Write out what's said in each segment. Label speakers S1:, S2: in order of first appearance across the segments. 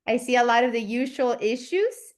S1: I see a lot of the usual issues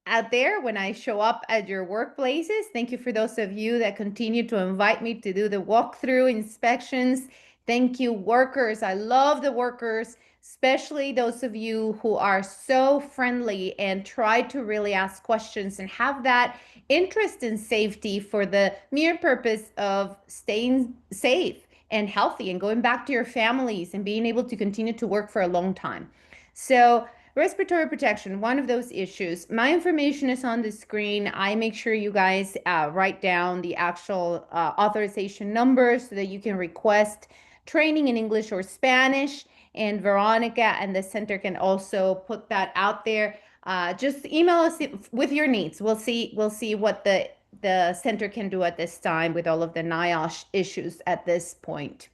S1: out there when I show up at your workplaces. Thank you for those of you that continue to invite me to do the walkthrough inspections. Thank you, workers. I love the workers, especially those of you who are so friendly and try to really ask questions and have that interest in safety for the mere purpose of staying safe and healthy and going back to your families and being able to continue to work for a long time. So, respiratory protection, one of those issues. My information is on the screen. I make sure you guys write down the actual authorization numbers so that you can request training in English or Spanish. And Veronica and the center can also put that out there. Just email us with your needs. We'll see what the center can do at this time with all of the NIOSH issues at this point.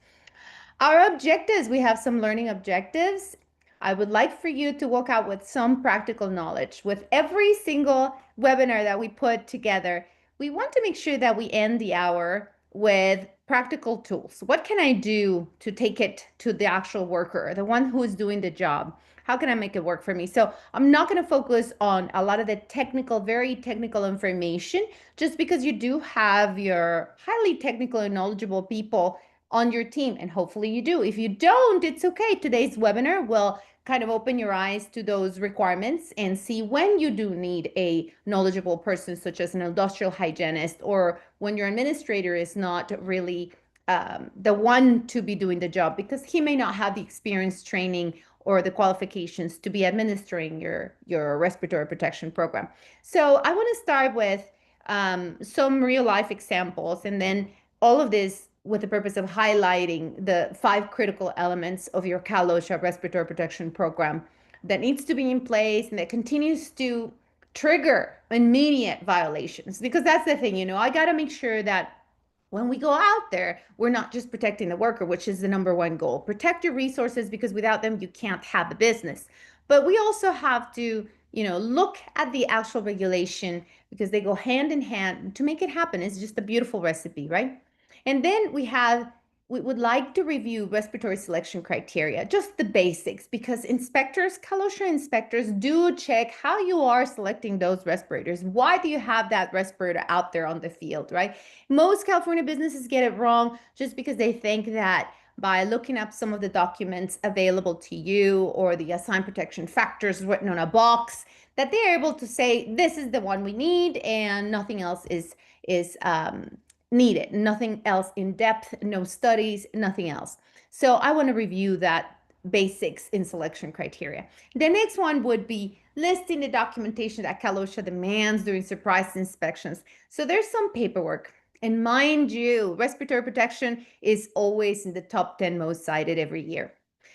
S1: Our objectives, we have some learning objectives. I would like for you to walk out with some practical knowledge. With every single webinar that we put together, we want to make sure that we end the hour with practical tools. What can I do to take it to the actual worker, the one who is doing the job? How can I make it work for me? So I'm not going to focus on a lot of the technical, very technical information, just because you do have your highly technical and knowledgeable people on your team, and hopefully you do. If you don't, it's okay. Today's webinar will kind of open your eyes to those requirements and see when you do need a knowledgeable person, such as an industrial hygienist, or when your administrator is not really the one to be doing the job because he may not have the experience, training, or the qualifications to be administering your respiratory protection program. So I want to start with some real life examples, and then all of this with the purpose of highlighting the 5 critical elements of your Cal OSHA respiratory protection program that needs to be in place and that continues to trigger immediate violations. Because that's the thing, I got to make sure that when we go out there, we're not just protecting the worker, which is the number one goal. Protect your resources, because without them, you can't have the business. But we also have to, look at the actual regulation, because they go hand in hand to make it happen. It's just a beautiful recipe, right? And then we would like to review respiratory selection criteria, just the basics, because inspectors, Cal OSHA inspectors, do check how you are selecting those respirators. Why do you have that respirator out there on the field, right? Most California businesses get it wrong just because they think that by looking up some of the documents available to you or the assigned protection factors written on a box, that they're able to say, this is the one we need and nothing else is needed, nothing else in depth, no studies, nothing else. So I want to review that basics in selection criteria. The next one would be listing the documentation that Cal OSHA demands during surprise inspections. So there's some paperwork. And mind you, respiratory protection is always in the top 10 most cited every year.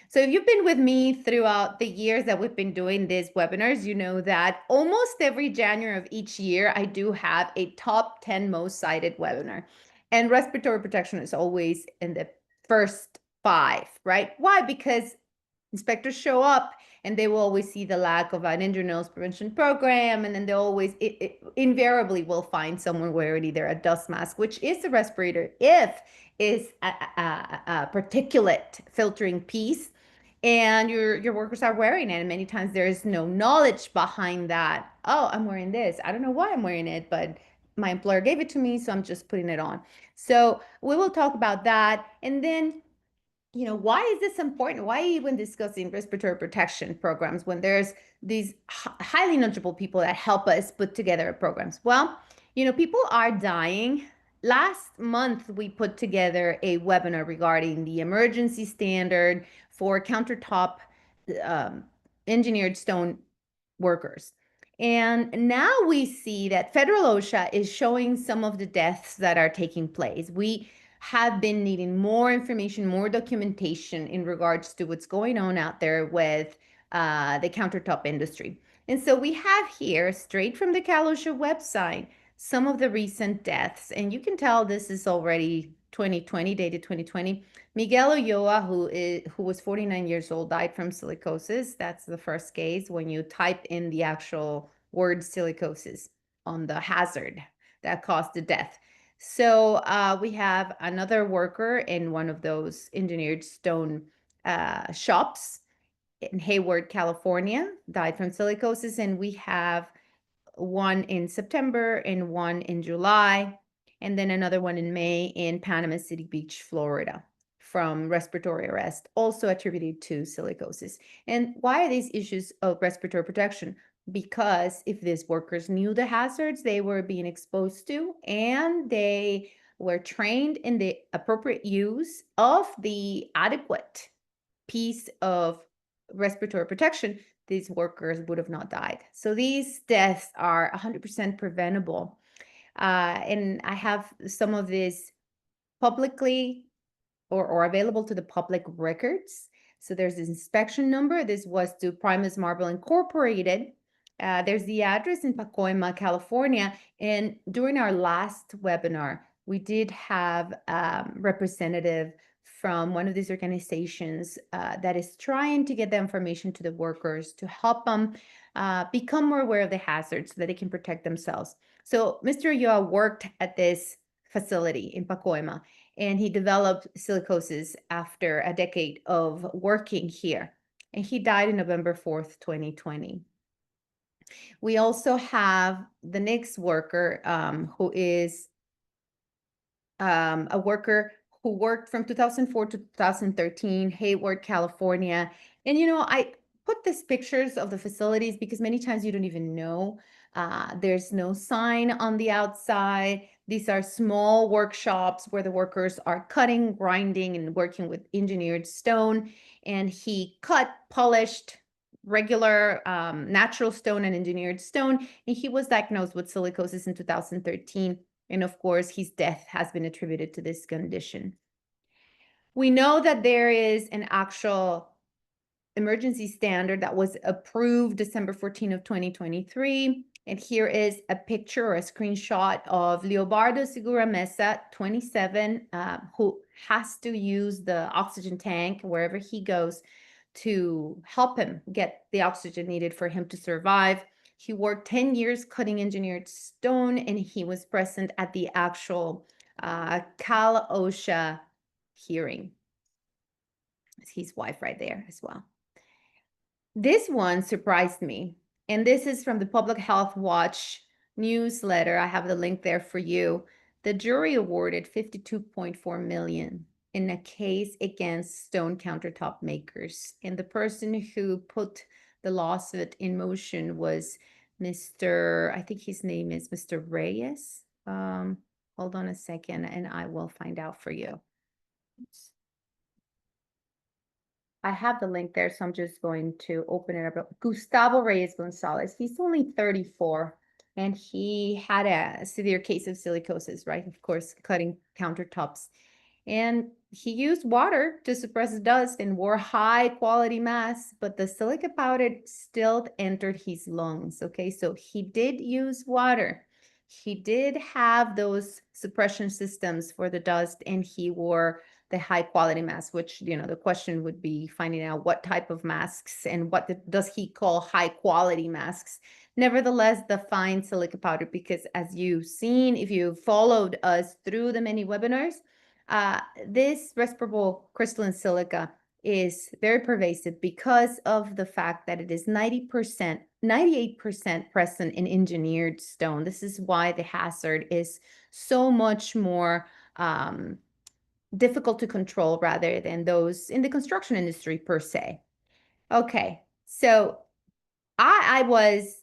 S1: So if you've been with me throughout the years that we've been doing these webinars, you know that almost every January of each year, I do have a top 10 most cited webinar. And respiratory protection is always in the first 5, right? Why? Because inspectors show up and they will always see the lack of an injury nose prevention program, and then they always invariably will find someone wearing either a dust mask, which is a respirator, if is a particulate filtering piece, and your workers are wearing it, and many times there is no knowledge behind that. Oh, I'm wearing this. I don't know why I'm wearing it, but my employer gave it to me, so I'm just putting it on. So we will talk about that, and then why is this important? Why even discussing respiratory protection programs when there's these highly knowledgeable people that help us put together programs? Well, people are dying. Last month, we put together a webinar regarding the emergency standard for countertop um, engineered stone workers. And now we see that federal OSHA is showing some of the deaths that are taking place. We have been needing more information, more documentation in regards to what's going on out there with the countertop industry. And so we have here, straight from the Cal OSHA website, some of the recent deaths. And you can tell this is already 2020, dated 2020. Miguel Ulloa, who was 49 years old, died from silicosis. That's the first case when you type in the actual word silicosis on the hazard that caused the death. So we have another worker in one of those engineered stone shops, in Hayward, California, died from silicosis, and we have one in September and one in July, and then another one in May in Panama City Beach, Florida, from respiratory arrest, also attributed to silicosis. And why are these issues of respiratory protection? Because if these workers knew the hazards they were being exposed to, and they were trained in the appropriate use of the adequate piece of respiratory protection, these workers would have not died. So these deaths are 100% preventable. And I have some of these publicly or available to the public records. So there's this inspection number. This was to Primus Marble Incorporated. There's the address in Pacoima, California. And during our last webinar, we did have a representative from one of these organizations that is trying to get the information to the workers to help them become more aware of the hazards so that they can protect themselves. So Mr. Ulloa worked at this facility in Pacoima, and he developed silicosis after a decade of working here. And he died on November 4th, 2020. We also have the next worker who is a worker who worked from 2004 to 2013, Hayward, California. And, I put these pictures of the facilities because many times you don't even know. There's no sign on the outside. These are small workshops where the workers are cutting, grinding, and working with engineered stone. And he cut, polished, regular natural stone and engineered stone. And he was diagnosed with silicosis in 2013. And of course, his death has been attributed to this condition. We know that there is an actual emergency standard that was approved December 14 of 2023. And here is a picture or a screenshot of Leobardo Segura Mesa, 27, who has to use the oxygen tank wherever he goes to help him get the oxygen needed for him to survive. He worked 10 years cutting engineered stone, and he was present at the actual Cal OSHA hearing. It's his wife right there as well. This one surprised me, and this is from the Public Health Watch newsletter. I have the link there for you. The jury awarded $52.4 million in a case against stone countertop makers, and the person who put the lawsuit in motion was Mr. I think his name is Mr. Reyes. Hold on a second, and I will find out for you. I have the link there, so I'm just going to open it up. Gustavo Reyes Gonzalez. He's only 34, and he had a severe case of silicosis, right? Of course, cutting countertops. And he used water to suppress dust and wore high quality masks, but the silica powder still entered his lungs. Okay, so he did use water. He did have those suppression systems for the dust, and he wore the high quality mask, which, the question would be finding out what type of masks and what does he call high quality masks. Nevertheless, the fine silica powder, because as you've seen, if you followed us through the many webinars, this respirable crystalline silica is very pervasive because of the fact that it is 90%, 98% present in engineered stone. This is why the hazard is so much more difficult to control rather than those in the construction industry per se. Okay, so I was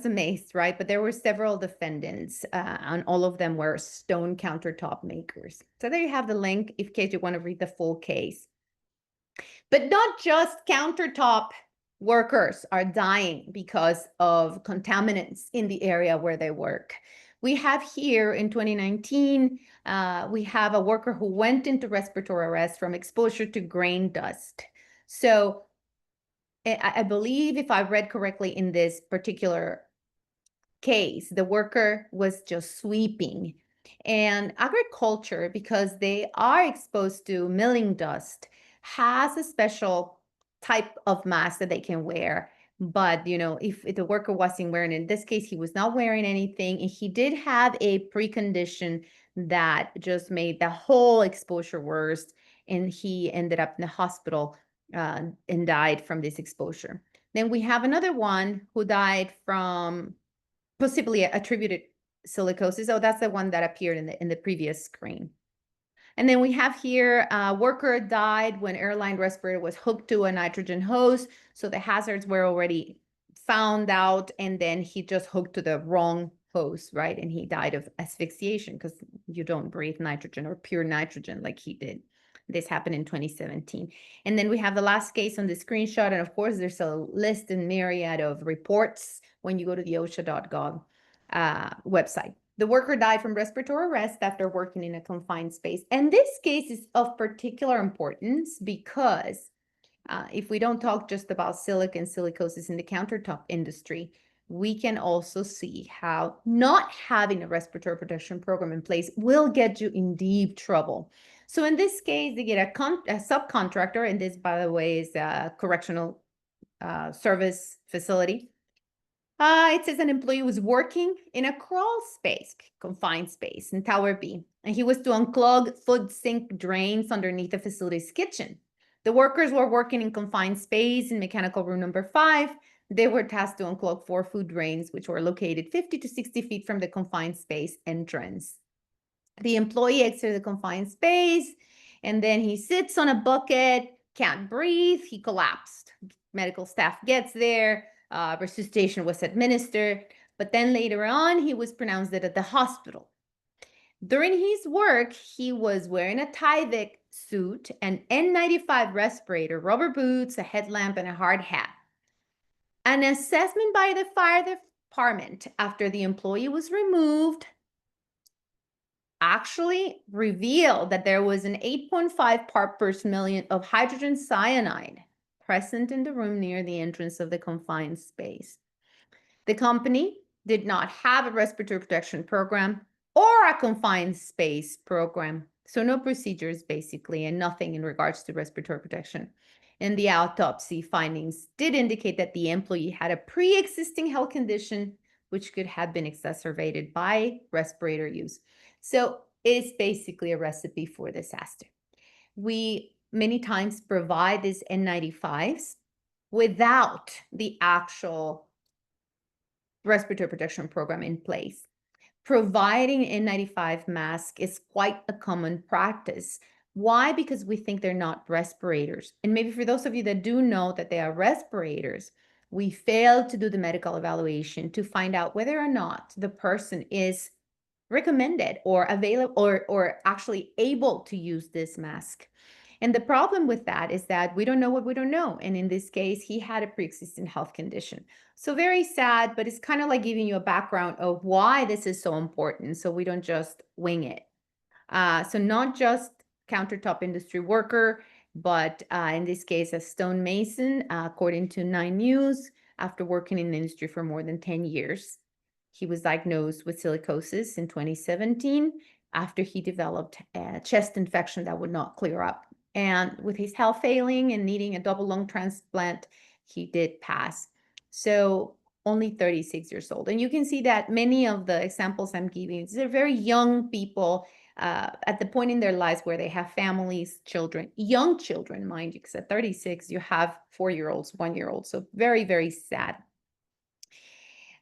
S1: amazed, right? But there were several defendants, and all of them were stone countertop makers. So there you have the link in case you want to read the full case. But not just countertop workers are dying because of contaminants in the area where they work. We have here in 2019, we have a worker who went into respiratory arrest from exposure to grain dust. So I believe, if I read correctly in this particular case, the worker was just sweeping. And agriculture, because they are exposed to milling dust, has a special type of mask that they can wear. But, if the worker wasn't wearing, in this case, he was not wearing anything, and he did have a precondition that just made the whole exposure worse, and he ended up in the hospital and died from this exposure. Then we have another one who died from possibly attributed silicosis. Oh, that's the one that appeared in the previous screen. And then we have here a worker died when airline respirator was hooked to a nitrogen hose. So the hazards were already found out, and then he just hooked to the wrong hose, right? And he died of asphyxiation because you don't breathe nitrogen or pure nitrogen like he did. This happened in 2017. And then we have the last case on the screenshot. And of course, there's a list and myriad of reports when you go to the OSHA.gov website. The worker died from respiratory arrest after working in a confined space. And this case is of particular importance because if we don't talk just about silic and silicosis in the countertop industry, we can also see how not having a respiratory protection program in place will get you in deep trouble. So in this case, they get a subcontractor, and this, by the way, is a correctional service facility. It says an employee was working in a crawl space, confined space in Tower B, and he was to unclog food sink drains underneath the facility's kitchen. The workers were working in confined space in mechanical room number 5. They were tasked to unclog 4 food drains, which were located 50 to 60 feet from the confined space entrance. The employee exited the confined space, and then he sits on a bucket, can't breathe, he collapsed. Medical staff gets there, resuscitation was administered, but then later on, he was pronounced dead at the hospital. During his work, he was wearing a Tyvek suit, an N95 respirator, rubber boots, a headlamp, and a hard hat. An assessment by the fire department after the employee was removed actually revealed that there was an 8.5 part per million of hydrogen cyanide present in the room near the entrance of the confined space. The company did not have a respiratory protection program or a confined space program. So no procedures basically, and nothing in regards to respiratory protection. And the autopsy findings did indicate that the employee had a pre-existing health condition which could have been exacerbated by respirator use. So it's basically a recipe for disaster. We many times provide these N95s without the actual respiratory protection program in place. Providing N95 mask is quite a common practice. Why? Because we think they're not respirators. And maybe for those of you that do know that they are respirators, we failed to do the medical evaluation to find out whether or not the person is recommended or available or actually able to use this mask. And the problem with that is that we don't know what we don't know. And in this case, he had a pre-existing health condition. So very sad, but it's kind of like giving you a background of why this is so important, so we don't just wing it. So not just countertop industry worker, but in this case, a stonemason, according to 9 News, after working in the industry for more than 10 years. He was diagnosed with silicosis in 2017 after he developed a chest infection that would not clear up. And with his health failing and needing a double lung transplant, he did pass. So only 36 years old. And you can see that many of the examples I'm giving, they're very young people at the point in their lives where they have families, children, young children, mind you, because at 36, you have 4-year-olds, 1-year-olds. So very, very sad.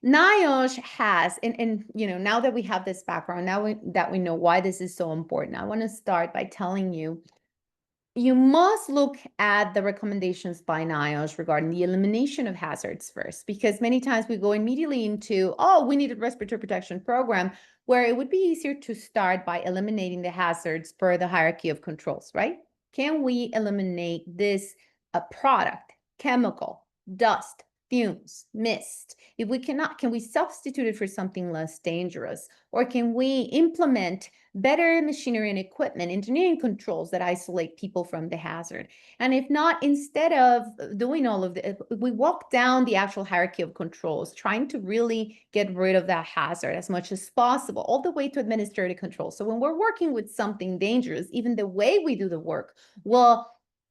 S1: NIOSH has, and you know, now that we have this background, that we know why this is so important, I want to start by telling you, you must look at the recommendations by NIOSH regarding the elimination of hazards first, because many times we go immediately into, oh, we need a respiratory protection program, where it would be easier to start by eliminating the hazards per the hierarchy of controls, right? Can we eliminate this product, chemical, dust, fumes, mist? If we cannot, can we substitute it for something less dangerous? Or can we implement better machinery and equipment, engineering controls that isolate people from the hazard? And if not, instead of doing all of this, we walk down the actual hierarchy of controls, trying to really get rid of that hazard as much as possible, all the way to administrative control. So when we're working with something dangerous, even the way we do the work will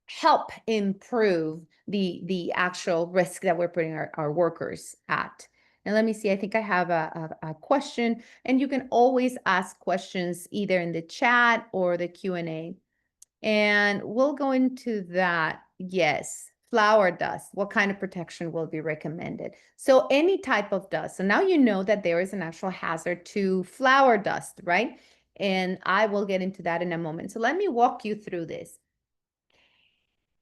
S1: help improve the actual risk that we're putting our workers at. And let me see, I think I have a question, and you can always ask questions either in the chat or the Q&A. And we'll go into that Yes, flour dust. What kind of protection will be recommended? So any type of dust. So now you know that there is an actual hazard to flour dust, right? And I will get into that in a moment. So let me walk you through this.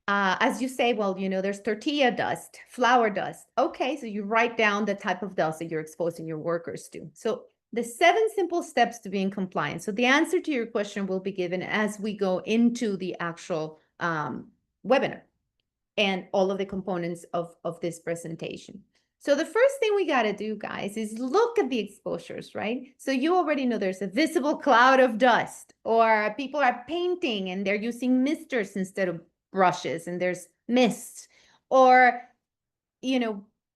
S1: As you say, well, there's tortilla dust, flour dust. Okay, so you write down the type of dust that you're exposing your workers to. So the 7 simple steps to being compliant. So the answer to your question will be given as we go into the actual webinar and all of the components of this presentation. So the first thing we got to do, guys, is look at the exposures, right? So you already know there's a visible cloud of dust, or people are painting and they're using misters instead of brushes and there's mist, or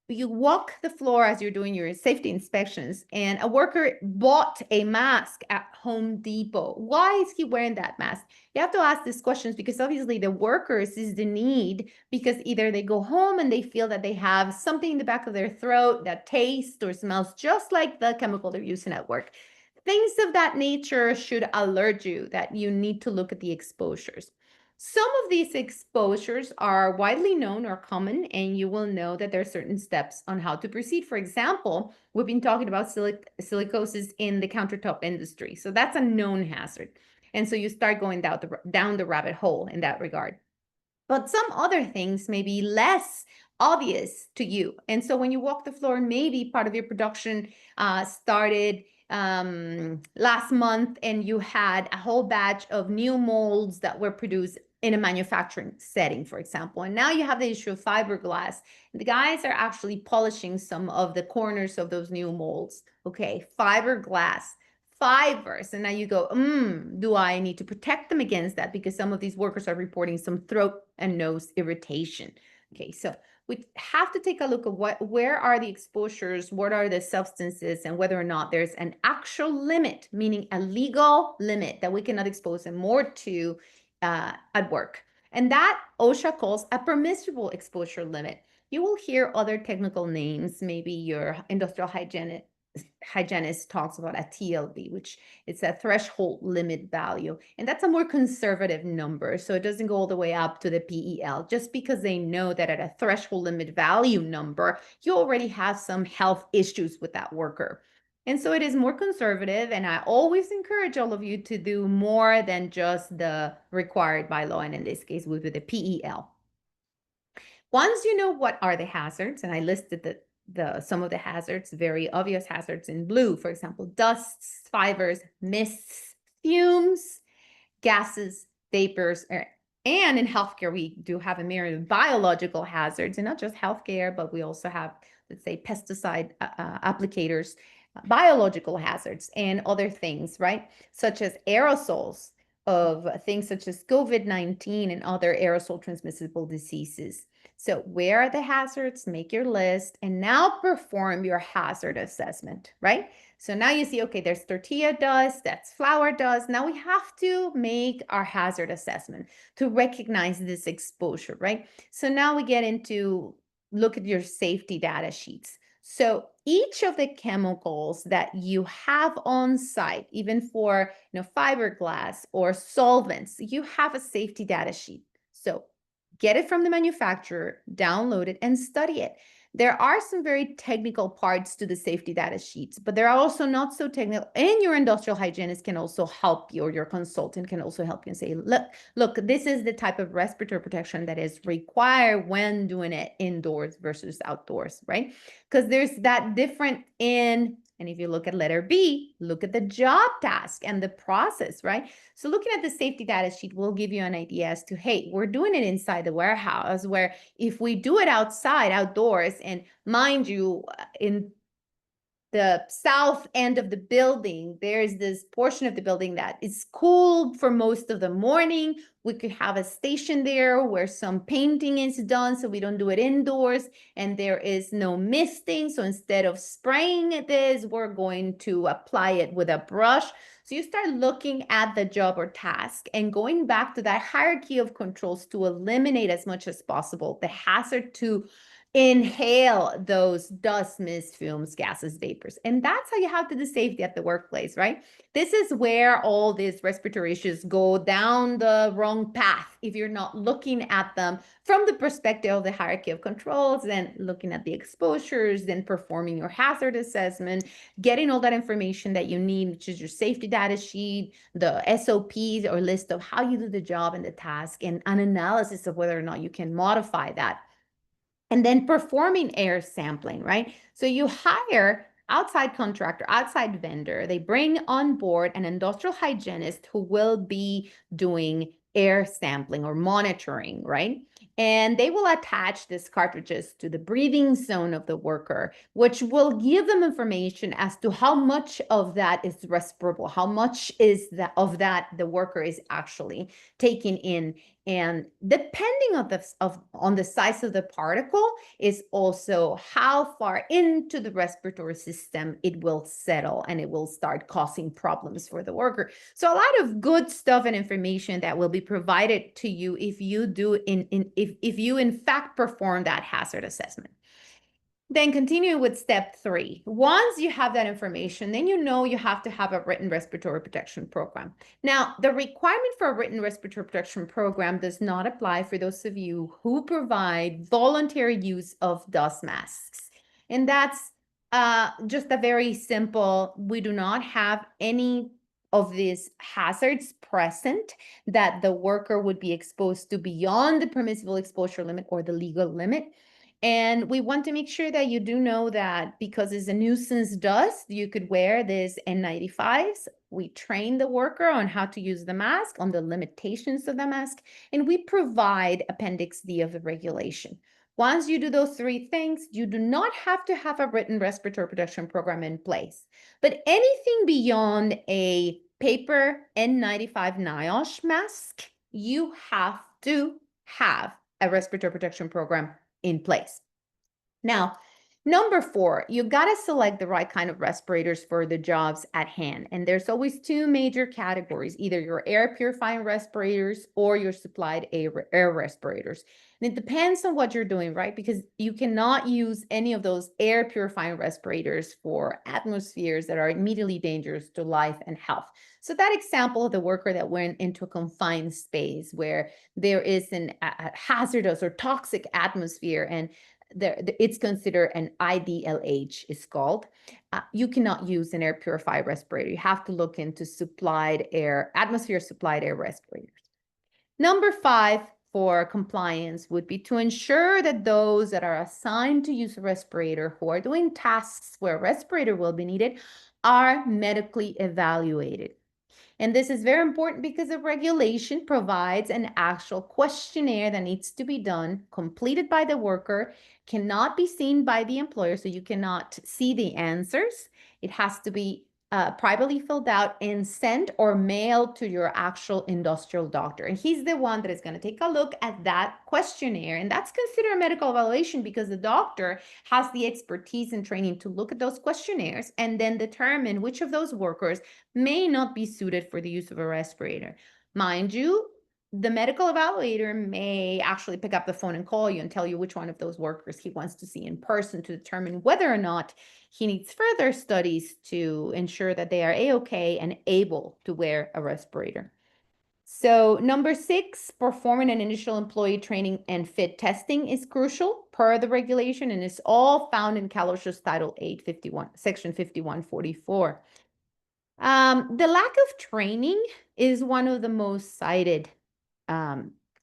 S1: you walk the floor as you're doing your safety inspections and a worker bought a mask at Home Depot. Why is he wearing that mask? You have to ask these questions because obviously the workers is the need, because either they go home and they feel that they have something in the back of their throat that tastes or smells just like the chemical they're using at work. Things of that nature should alert you that you need to look at the exposures. Some of these exposures are widely known or common, and you will know that there are certain steps on how to proceed. For example, we've been talking about silicosis in the countertop industry. So that's a known hazard. And so you start going down the rabbit hole in that regard. But some other things may be less obvious to you. And so when you walk the floor, maybe part of your production started last month and you had a whole batch of new molds that were produced in a manufacturing setting, for example. And now you have the issue of fiberglass. The guys are actually polishing some of the corners of those new molds. Okay, fiberglass, fibers. And now you go, do I need to protect them against that? Because some of these workers are reporting some throat and nose irritation. Okay, so we have to take a look at where are the exposures, what are the substances, and whether or not there's an actual limit, meaning a legal limit that we cannot expose them more to at work. And that OSHA calls a permissible exposure limit. You will hear other technical names, maybe your industrial hygienist talks about a TLV, which it's a threshold limit value. And that's a more conservative number. So it doesn't go all the way up to the PEL, just because they know that at a threshold limit value number, you already have some health issues with that worker. And so it is more conservative. And I always encourage all of you to do more than just the required by law. And in this case, would be the PEL. Once you know what are the hazards, and I listed some of the hazards, very obvious hazards in blue, for example, dusts, fibers, mists, fumes, gases, vapors, and in healthcare, we do have a myriad of biological hazards, and not just healthcare, but we also have, let's say, pesticide applicators, biological hazards, and other things, right? Such as aerosols of things such as COVID-19 and other aerosol transmissible diseases. So where are the hazards? Make your list and now perform your hazard assessment, right? So now you see, okay, there's tortilla dust, that's flour dust. Now we have to make our hazard assessment to recognize this exposure, right? So now we get into look at your safety data sheets. So each of the chemicals that you have on site, even for fiberglass or solvents, you have a safety data sheet. So get it from the manufacturer, download it, and study it. There are some very technical parts to the safety data sheets, but there are also not so technical, and your industrial hygienist can also help you, or your consultant can also help you and say, look, this is the type of respiratory protection that is required when doing it indoors versus outdoors, right? Because there's that different and if you look at letter B, look at the job task and the process, right? So looking at the safety data sheet will give you an idea as to, hey, we're doing it inside the warehouse, where if we do it outside, outdoors, and mind you, in the south end of the building, there's this portion of the building that is cool for most of the morning. We could have a station there where some painting is done, so we don't do it indoors, and there is no misting. So instead of spraying this, we're going to apply it with a brush. So you start looking at the job or task and going back to that hierarchy of controls to eliminate as much as possible the hazard to inhale those dust, mist, fumes, gases, vapors. And that's how you have to do safety at the workplace, right? This is where all these respiratory issues go down the wrong path if you're not looking at them from the perspective of the hierarchy of controls, then looking at the exposures, then performing your hazard assessment, getting all that information that you need, which is your safety data sheet, the SOPs or list of how you do the job and the task, and an analysis of whether or not you can modify that. And then performing air sampling, right? So you hire outside contractor, outside vendor, they bring on board an industrial hygienist who will be doing air sampling or monitoring, right? And they will attach these cartridges to the breathing zone of the worker, which will give them information as to how much of that is respirable, how much is that of that the worker is actually taking in. And depending on the size of the particle is also how far into the respiratory system it will settle and it will start causing problems for the worker. So a lot of good stuff and information that will be provided to you if you do if you in fact perform that hazard assessment. Then continue with step 3. Once you have that information, then you know you have to have a written respiratory protection program. Now, the requirement for a written respiratory protection program does not apply for those of you who provide voluntary use of dust masks. And that's just a very simple, we do not have any of these hazards present that the worker would be exposed to beyond the permissible exposure limit or the legal limit. And we want to make sure that you do know that because it's a nuisance dust, you could wear this N95s. We train the worker on how to use the mask, on the limitations of the mask, and we provide Appendix D of the regulation. Once you do those 3 things, you do not have to have a written respiratory protection program in place. But anything beyond a paper N95 NIOSH mask, you have to have a respiratory protection program in place. Now, number 4, you got to select the right kind of respirators for the jobs at hand. And there's always 2 major categories, either your air purifying respirators or your supplied air respirators. And it depends on what you're doing, right? Because you cannot use any of those air purifying respirators for atmospheres that are immediately dangerous to life and health. So that example of the worker that went into a confined space where there is a hazardous or toxic atmosphere and it's considered an IDLH is called. You cannot use an air purifier respirator. You have to look into supplied air, atmosphere supplied air respirators. Number 5 for compliance would be to ensure that those that are assigned to use a respirator who are doing tasks where a respirator will be needed are medically evaluated. And this is very important because the regulation provides an actual questionnaire that needs to be done, completed by the worker, cannot be seen by the employer, so you cannot see the answers. It has to be privately filled out and sent or mailed to your actual industrial doctor. And he's the one that is going to take a look at that questionnaire. And that's considered a medical evaluation because the doctor has the expertise and training to look at those questionnaires and then determine which of those workers may not be suited for the use of a respirator. Mind you, the medical evaluator may actually pick up the phone and call you and tell you which one of those workers he wants to see in person to determine whether or not he needs further studies to ensure that they are A-OK and able to wear a respirator. So number 6, performing an initial employee training and fit testing is crucial per the regulation and is all found in Cal OSHA's Title 851, Section 5144. The lack of training is one of the most cited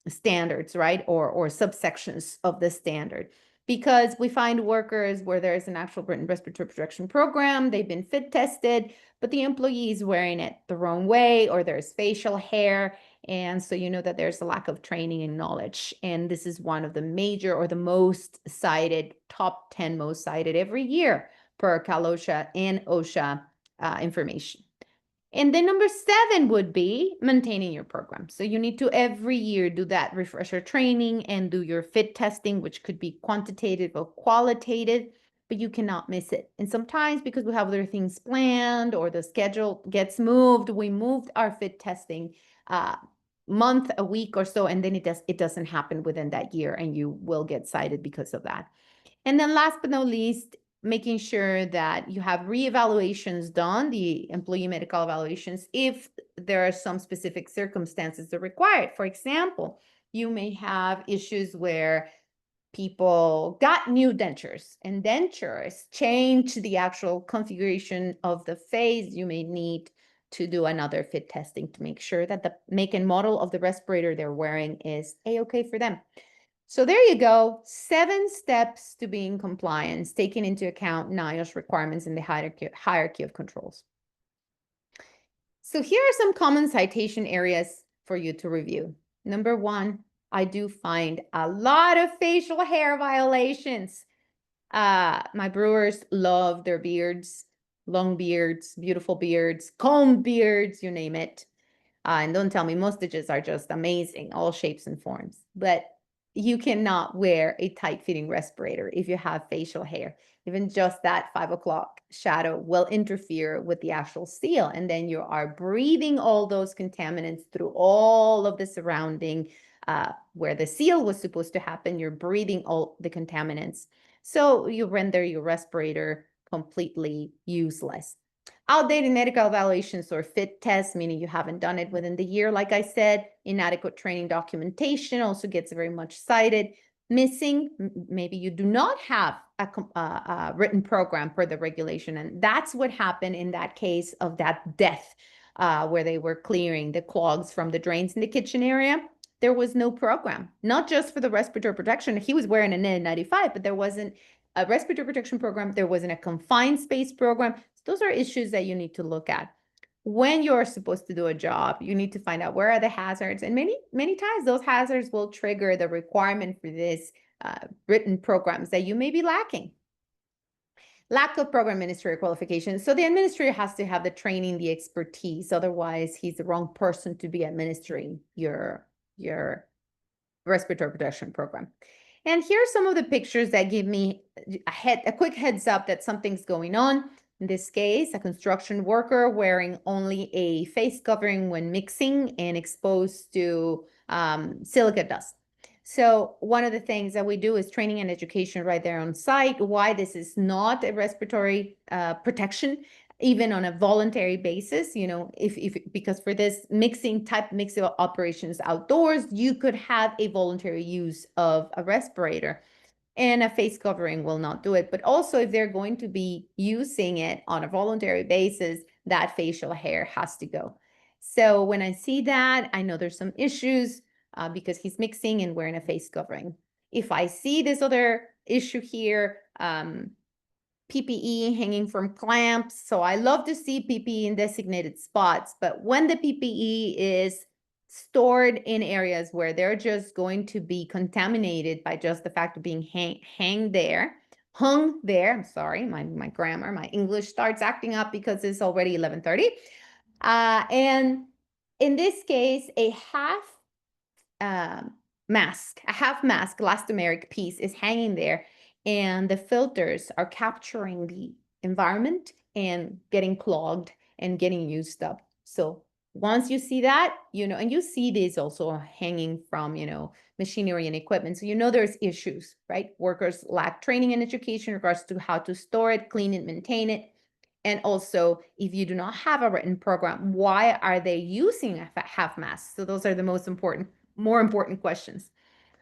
S1: standards, right? Or subsections of the standard, because we find workers where there is an actual written respiratory protection program, they've been fit tested, but the employee is wearing it the wrong way, or there's facial hair. And so you know that there's a lack of training and knowledge. And this is one of the major or the most cited, top 10 most cited every year per Cal OSHA and OSHA information. And then number 7 would be maintaining your program. So you need to every year do that refresher training and do your fit testing, which could be quantitative or qualitative, but you cannot miss it. And sometimes because we have other things planned or the schedule gets moved, we moved our fit testing month, a week or so, and then it doesn't happen within that year and you will get cited because of that. And then last but not least, making sure that you have reevaluations done, the employee medical evaluations, if there are some specific circumstances that are required. For example, you may have issues where people got new dentures and dentures change the actual configuration of the face. You may need to do another fit testing to make sure that the make and model of the respirator they're wearing is a-okay for them. So there you go, 7 steps to being compliant, taking into account NIOSH requirements in the hierarchy of controls. So here are some common citation areas for you to review. Number 1, I do find a lot of facial hair violations. My brewers love their beards, long beards, beautiful beards, combed beards, you name it. And don't tell me mustaches are just amazing, all shapes and forms. But you cannot wear a tight-fitting respirator if you have facial hair. Even just that 5 o'clock shadow will interfere with the actual seal. And then you are breathing all those contaminants through all of the surrounding where the seal was supposed to happen. You're breathing all the contaminants. So you render your respirator completely useless. Outdated medical evaluations or fit tests, meaning you haven't done it within the year. Like I said, inadequate training documentation also gets very much cited. Missing, maybe you do not have a written program per the regulation. And that's what happened in that case of that death where they were clearing the clogs from the drains in the kitchen area. There was no program, not just for the respiratory protection. He was wearing an N95, but there wasn't a respiratory protection program. There wasn't a confined space program. Those are issues that you need to look at. When you're supposed to do a job, you need to find out where are the hazards. And many times those hazards will trigger the requirement for this written programs that you may be lacking. Lack of program administrator qualifications. So the administrator has to have the training, the expertise. Otherwise, he's the wrong person to be administering your respiratory protection program. And here's some of the pictures that give me a quick heads up that something's going on. In this case, a construction worker wearing only a face covering when mixing and exposed to silica dust. So one of the things that we do is training and education right there on site, why this is not a respiratory protection, even on a voluntary basis, you know, because for this mixing operations outdoors, you could have a voluntary use of a respirator. And a face covering will not do it. But also, if they're going to be using it on a voluntary basis, that facial hair has to go. So when I see that, I know there's some issues because he's mixing and wearing a face covering. If I see this other issue here, PPE hanging from clamps. So I love to see PPE in designated spots, but when the PPE is stored in areas where they're just going to be contaminated by just the fact of being hung there, I'm sorry, my grammar, my English starts acting up because it's already 11:30. And in this case, a half mask, elastomeric piece is hanging there, and the filters are capturing the environment and getting clogged and getting used up. So once you see that, you know, and you see these also hanging from, you know, machinery and equipment. So you know there's issues, right? Workers lack training and education in regards to how to store it, clean it, maintain it. And also, if you do not have a written program, why are they using a half mask? So those are the more important questions.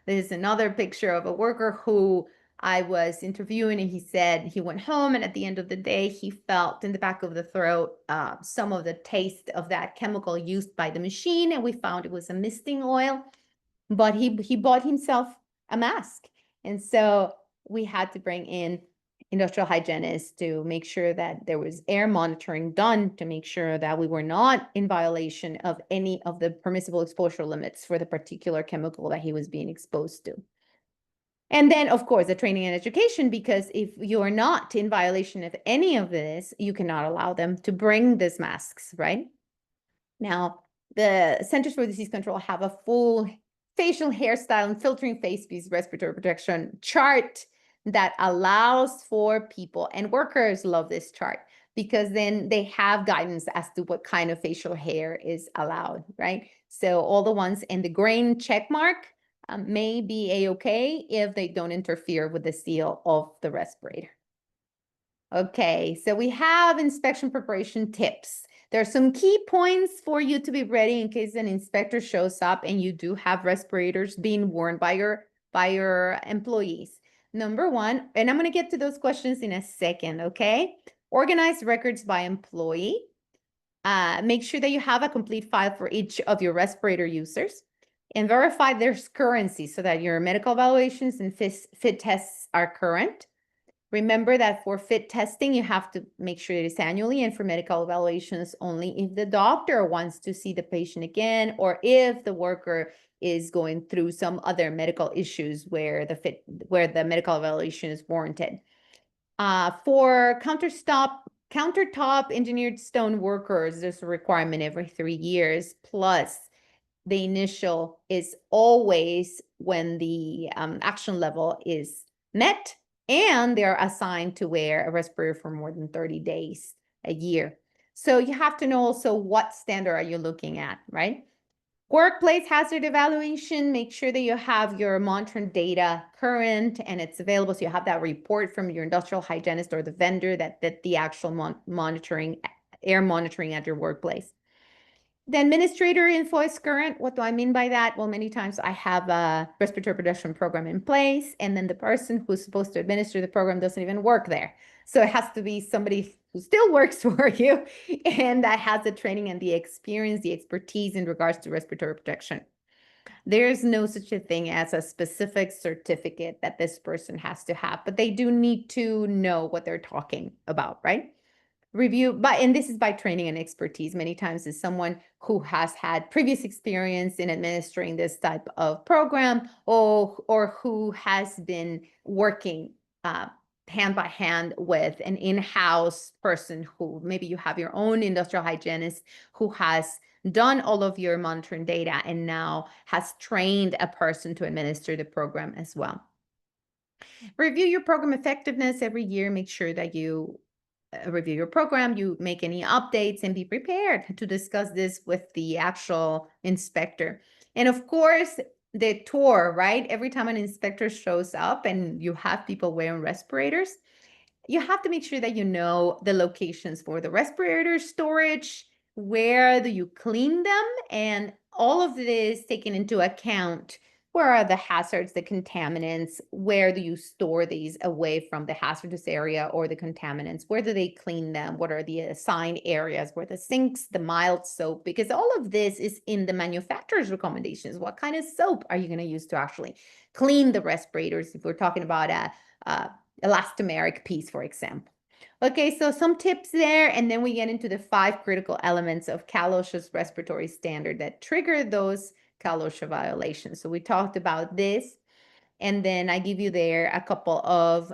S1: This is another picture of a worker who I was interviewing, and he said he went home, and at the end of the day, he felt in the back of the throat some of the taste of that chemical used by the machine, and we found it was a misting oil, but he bought himself a mask. And so we had to bring in industrial hygienists to make sure that there was air monitoring done to make sure that we were not in violation of any of the permissible exposure limits for the particular chemical that he was being exposed to. And then, of course, the training and education, because if you are not in violation of any of this, you cannot allow them to bring these masks, right? Now, the Centers for Disease Control have a full facial hairstyle and filtering face piece respiratory protection chart that allows for people, and workers love this chart because then they have guidance as to what kind of facial hair is allowed, right? So all the ones in the green check mark, may be a-okay if they don't interfere with the seal of the respirator. Okay, so we have inspection preparation tips. There are some key points for you to be ready in case an inspector shows up and you do have respirators being worn by your employees. Number one, and I'm going to get to those questions in a second, okay? Organize records by employee. Make sure that you have a complete file for each of your respirator users and verify their currency so that your medical evaluations and fit tests are current. Remember that for fit testing, you have to make sure it is annually, and for medical evaluations, only if the doctor wants to see the patient again, or if the worker is going through some other medical issues where the medical evaluation is warranted. For countertop engineered stone workers, there's a requirement every 3 years, plus the initial is always when the action level is met and they're assigned to wear a respirator for more than 30 days a year. So you have to know also what standard are you looking at, right? Workplace hazard evaluation, make sure that you have your monitoring data current and it's available. So you have that report from your industrial hygienist or the vendor that the actual air monitoring at your workplace. The administrator info is current. What do I mean by that? Well, many times I have a respiratory protection program in place, and then the person who's supposed to administer the program doesn't even work there. So it has to be somebody who still works for you and that has the training and the experience, the expertise in regards to respiratory protection. There's no such a thing as a specific certificate that this person has to have, but they do need to know what they're talking about, right? And this is by training and expertise. Many times is someone who has had previous experience in administering this type of program or who has been working hand by hand with an in-house person who maybe you have your own industrial hygienist who has done all of your monitoring data and now has trained a person to administer the program as well. Review your program effectiveness every year. Make sure that you review your program, you make any updates, and be prepared to discuss this with the actual inspector. And of course, the tour, right? Every time an inspector shows up and you have people wearing respirators, you have to make sure that you know the locations for the respirator storage, where do you clean them, and all of this taken into account. Where are the hazards, the contaminants? Where do you store these away from the hazardous area or the contaminants? Where do they clean them? What are the assigned areas? Where the sinks, the mild soap? Because all of this is in the manufacturer's recommendations. What kind of soap are you going to use to actually clean the respirators? If we're talking about a elastomeric piece, for example. Okay, so some tips there, and then we get into the 5 critical elements of Cal OSHA's respiratory standard that trigger those Cal OSHA violations. So we talked about this, and then I give you there a couple of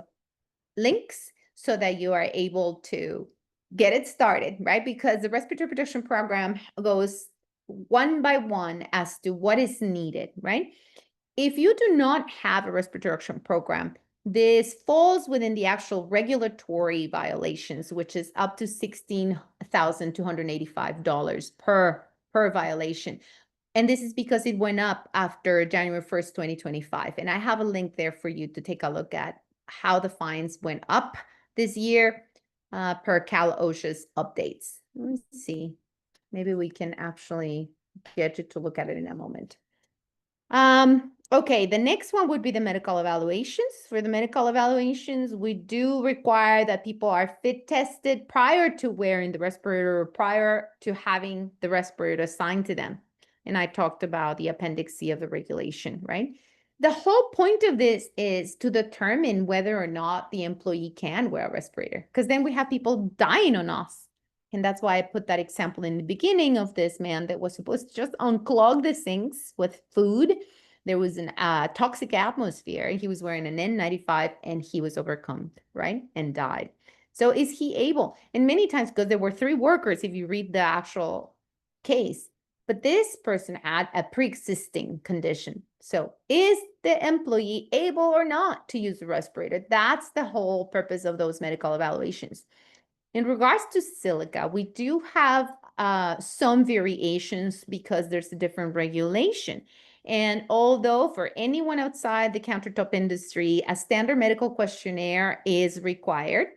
S1: links so that you are able to get it started, right? Because the respiratory protection program goes one by one as to what is needed, right? If you do not have a respiratory protection program, this falls within the actual regulatory violations, which is up to $16,285 per violation. And this is because it went up after January 1st, 2025. And I have a link there for you to take a look at how the fines went up this year per Cal OSHA's updates. Let me see. Maybe we can actually get you to look at it in a moment. Okay, the next one would be the medical evaluations. For the medical evaluations, we do require that people are fit tested prior to wearing the respirator or prior to having the respirator assigned to them. And I talked about the Appendix C of the regulation, right? The whole point of this is to determine whether or not the employee can wear a respirator, because then we have people dying on us. And that's why I put that example in the beginning of this man that was supposed to just unclog the sinks with food. There was an toxic atmosphere. He was wearing an N95 and he was overcome, right? And died. So is he able? And many times, because there were 3 workers, if you read the actual case, but this person had a pre-existing condition. So is the employee able or not to use the respirator? That's the whole purpose of those medical evaluations. In regards to silica, we do have some variations because there's a different regulation. And although for anyone outside the countertop industry, a standard medical questionnaire is required,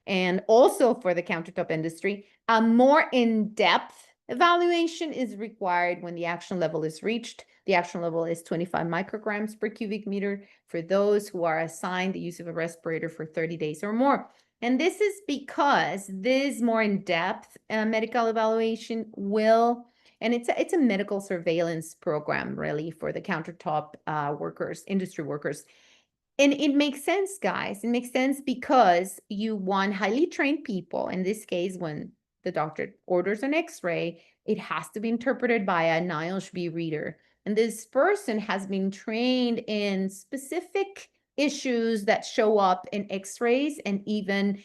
S1: and also for the countertop industry, a more in-depth evaluation is required when the action level is reached. The action level is 25 micrograms per cubic meter for those who are assigned the use of a respirator for 30 days or more. And this is because this more in-depth medical evaluation will, and it's a medical surveillance program really for the countertop workers, industry workers. And it makes sense, guys. It makes sense because you want highly trained people. In this case, when the doctor orders an x-ray, it has to be interpreted by a NIOSH reader. And this person has been trained in specific issues that show up in x-rays and even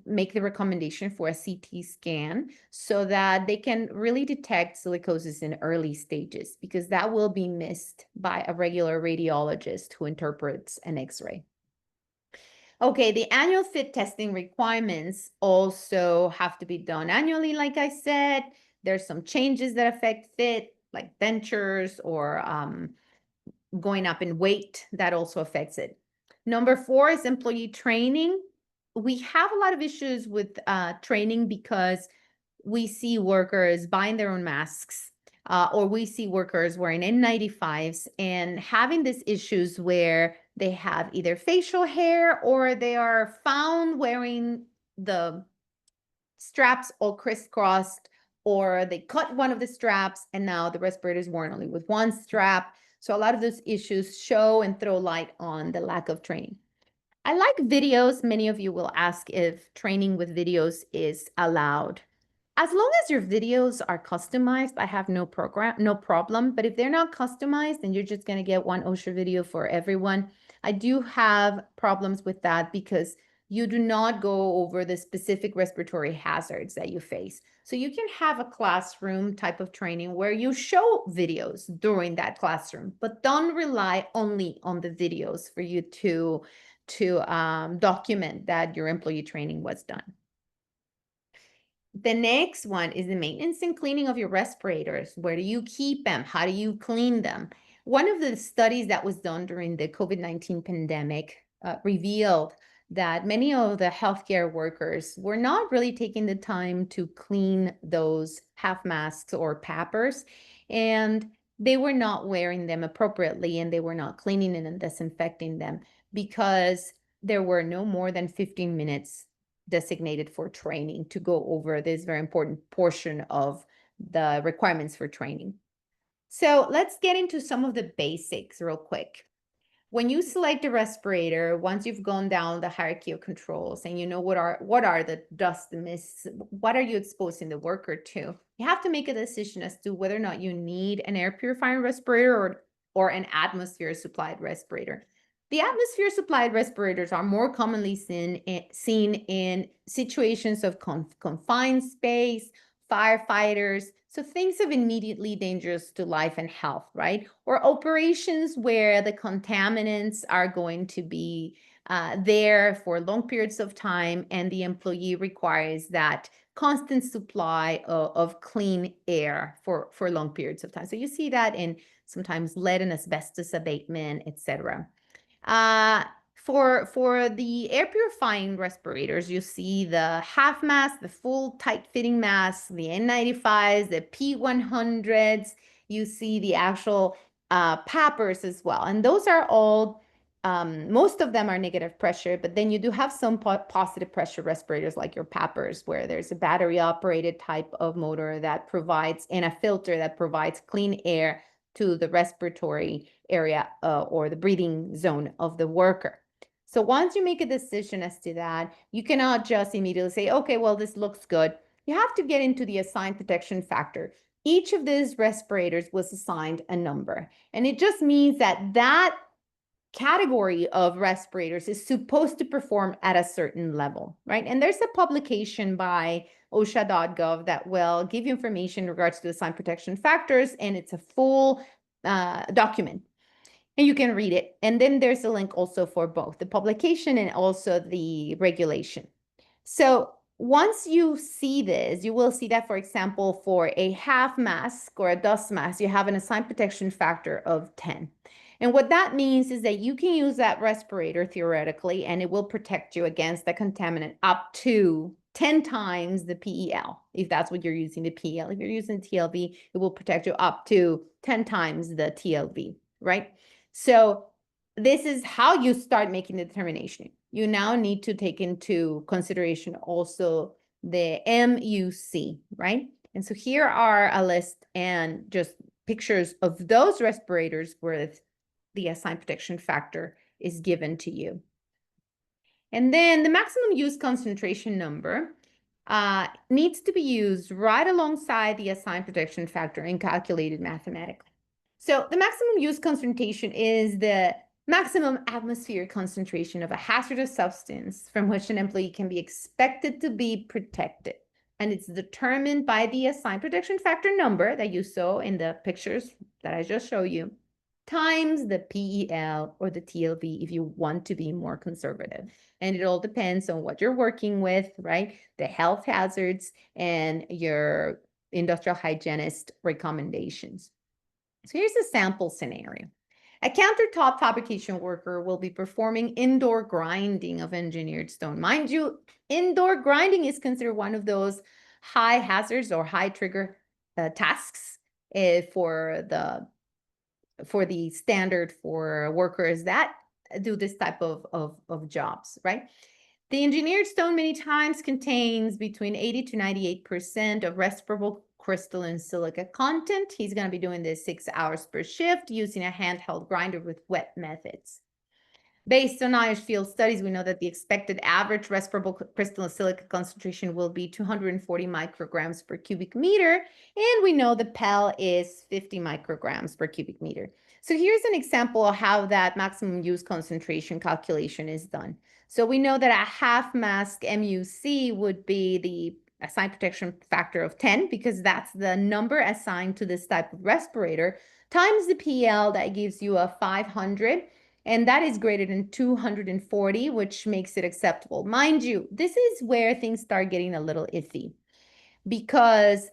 S1: make the recommendation for a CT scan so that they can really detect silicosis in early stages, because that will be missed by a regular radiologist who interprets an x-ray. Okay, the annual fit testing requirements also have to be done annually, like I said. There's some changes that affect fit, like dentures or going up in weight, that also affects it. Number 4 is employee training. We have a lot of issues with training because we see workers buying their own masks, or we see workers wearing N95s and having these issues where they have either facial hair or they are found wearing the straps all crisscrossed, or they cut one of the straps and now the respirator is worn only with one strap. So a lot of those issues show and throw light on the lack of training. I like videos. Many of you will ask if training with videos is allowed. As long as your videos are customized, I have no problem. But if they're not customized and you're just going to get one OSHA video for everyone, I do have problems with that because you do not go over the specific respiratory hazards that you face. So you can have a classroom type of training where you show videos during that classroom, but don't rely only on the videos for you to document that your employee training was done. The next one is the maintenance and cleaning of your respirators. Where do you keep them? How do you clean them? One of the studies that was done during the COVID-19 pandemic revealed that many of the healthcare workers were not really taking the time to clean those half masks or PAPRs, and they were not wearing them appropriately, and they were not cleaning and disinfecting them because there were no more than 15 minutes designated for training to go over this very important portion of the requirements for training. So let's get into some of the basics real quick. When you select a respirator, once you've gone down the hierarchy of controls and you know what are the dust, the mists, what are you exposing the worker to, you have to make a decision as to whether or not you need an air purifying respirator or an atmosphere supplied respirator. The atmosphere supplied respirators are more commonly seen in situations of confined space, firefighters, so things of immediately dangerous to life and health, right? Or operations where the contaminants are going to be there for long periods of time and the employee requires that constant supply of clean air for long periods of time. So you see that in sometimes lead and asbestos abatement, etc. For the air purifying respirators, you see the half mask, the full tight fitting mask, the N95s, the P100s. You see the actual PAPRs as well. And those are all, most of them are negative pressure, but then you do have some positive pressure respirators like your PAPRs, where there's a battery operated type of motor that provides, and a filter that provides clean air to the respiratory area or the breathing zone of the worker. So once you make a decision as to that, you cannot just immediately say, okay, well, this looks good. You have to get into the assigned protection factor. Each of these respirators was assigned a number, and it just means that that category of respirators is supposed to perform at a certain level, right? And there's a publication by OSHA.gov that will give you information in regards to the assigned protection factors, and it's a full document. And you can read it. And then there's a link also for both the publication and also the regulation. So once you see this, you will see that, for example, for a half mask or a dust mask, you have an assigned protection factor of 10. And what that means is that you can use that respirator theoretically, and it will protect you against the contaminant up to 10 times the PEL, if that's what you're using, the PEL. If you're using TLV, it will protect you up to 10 times the TLV, right? So this is how you start making the determination. You now need to take into consideration also the MUC, right? And so here are a list and just pictures of those respirators where the assigned protection factor is given to you. And then the maximum use concentration number needs to be used right alongside the assigned protection factor and calculated mathematically. So the maximum use concentration is the maximum atmospheric concentration of a hazardous substance from which an employee can be expected to be protected. And it's determined by the assigned protection factor number that you saw in the pictures that I just showed you, times the PEL or the TLV if you want to be more conservative. And it all depends on what you're working with, right? The health hazards and your industrial hygienist recommendations. So here's a sample scenario. A countertop fabrication worker will be performing indoor grinding of engineered stone. Mind you, indoor grinding is considered one of those high hazards or high trigger tasks for the standard for workers that do this type of jobs, right? The engineered stone many times contains between 80 to 98% of respirable crystalline silica content. He's going to be doing this 6 hours per shift using a handheld grinder with wet methods. Based on Irish field studies, we know that the expected average respirable crystalline silica concentration will be 240 micrograms per cubic meter, and we know the PEL is 50 micrograms per cubic meter. So here's an example of how that maximum use concentration calculation is done. So we know that a half mask MUC would be the assigned protection factor of 10, because that's the number assigned to this type of respirator, times the PL, that gives you a 500. And that is greater than 240, which makes it acceptable. Mind you, this is where things start getting a little iffy, because